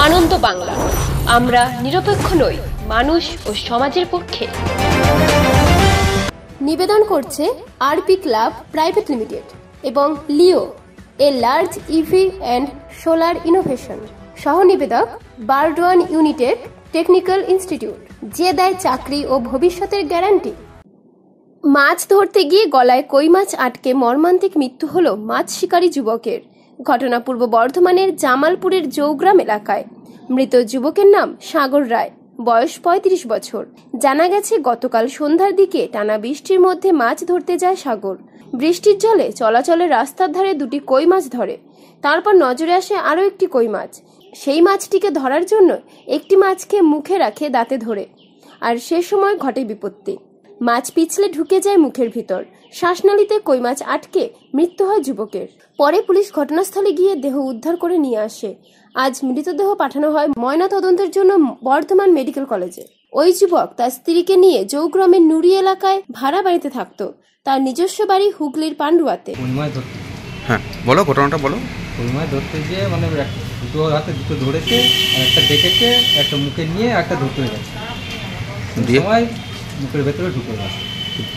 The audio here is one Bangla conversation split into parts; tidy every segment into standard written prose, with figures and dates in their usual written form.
আনন্দ বাংলা, আমরা নিরপেক্ষ নই, মানুষ ও সমাজের পক্ষে। নিবেদন করছে আরপি ক্লাব প্রাইভেট লিমিটেড এবং Leo, a large EV and solar innovation. সহ নিবেদক বারডোয়ান ইউনিটেক টেকনিক্যাল ইনস্টিটিউট, যে দেয় চাকরি ও ভবিষ্যতের গ্যারান্টি। মাছ ধরতে গিয়ে গলায় কই মাছ আটকে মর্মান্তিক মৃত্যু হলো মাছ শিকারী যুবকের। ঘটনা পূর্ব বর্ধমানের জামালপুরের জৌগ্রাম এলাকায়। মৃত যুবকের নাম সাগর রায়, বয়স ৩৫ বছর। জানা গেছে গতকাল সন্ধ্যার দিকে টানা বৃষ্টির মধ্যে মাছ ধরতে যায় সাগর। বৃষ্টির জলে চলাচলের রাস্তার ধারে দুটি কই মাছ ধরে। তারপর নজরে আসে আরও একটি কই মাছ। সেই মাছটিকে ধরার জন্য একটি মাছকে মুখে রাখে দাঁতে ধরে, আর সে সময় ঘটে বিপত্তি। মাছ পিছলে ঢুকে যায় মুখের ভিতর। শ্বাসনালীতে কই মাছ আটকে মৃত্যু হয় যুবকের। পরে পুলিশ ঘটনাস্থলে গিয়ে দেহ উদ্ধার করে নিয়ে আসে। আজ মৃতদেহ পাঠানো হয় ময়না তদন্তের জন্য বর্ধমান মেডিকেল কলেজে। ওই যুবক তার স্ত্রীকে নিয়ে জৌগ্রামের নুরি এলাকায় ভাড়া বাড়িতে থাকতো। তার নিজস্ব বাড়ি হুগলির পান্ডুয়াতে। হ্যাঁ, বলো, ঘটনাটা বলো। কই মাছ ধরতে গিয়ে মানে দুটো হাতে দুটো ধরেছে, আর একটা দেখেছে, একটা মুখে নিয়ে একটা ধরতে গেছে, দিয়ে সময় মুখের ভেতরে ঢুকে গেছে,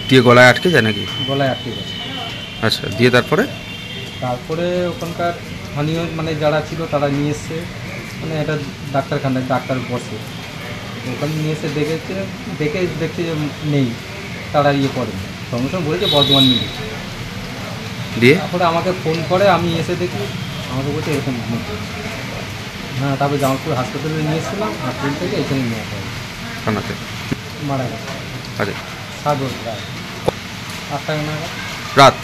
দিয়ে গলায় আটকে যায় নাকি? গলায় আটকে গেছে। আচ্ছা, দিয়ে তারপরে তারপরে ওখানকার স্থানীয় মানে যারা ছিল তারা নিয়ে এসছে, মানে একটা ডাক্তারখানায় ডাক্তার বসে, ওখানে নিয়ে এসে দেখছে যে নেই, তারা করেনি, সঙ্গে সঙ্গে বলেছে বর্ধমান নিয়ে। দিয়ে তারপরে আমাকে ফোন করে, আমি এসে দেখি, আমাকে বলছে এরকম। হ্যাঁ, তারপরে জামালপুর হাসপাতালে নিয়ে এসেছিলাম, হাসপাতাল থেকে এখানে নিয়ে আসা হয়। থানাতে মারা গেছে। আচ্ছা, সাগর রায়, 8 টাকা নাগাদ রাত।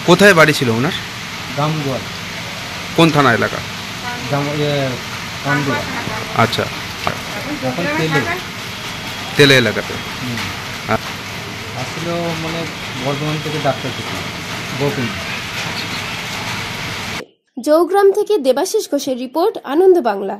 কোথায় বাড়ি ছিল ওনার? গামদুয়ার, কোন থানা এলাকা? গামদুয়ার। আচ্ছা, যখন তেলে এলাকাতে আসছিল, মানে বর্ধমান থেকে ডাক্তার থেকে গোকুল। জৌগ্রাম থেকে দেবাশিস ঘোষের রিপোর্ট, আনন্দ বাংলা।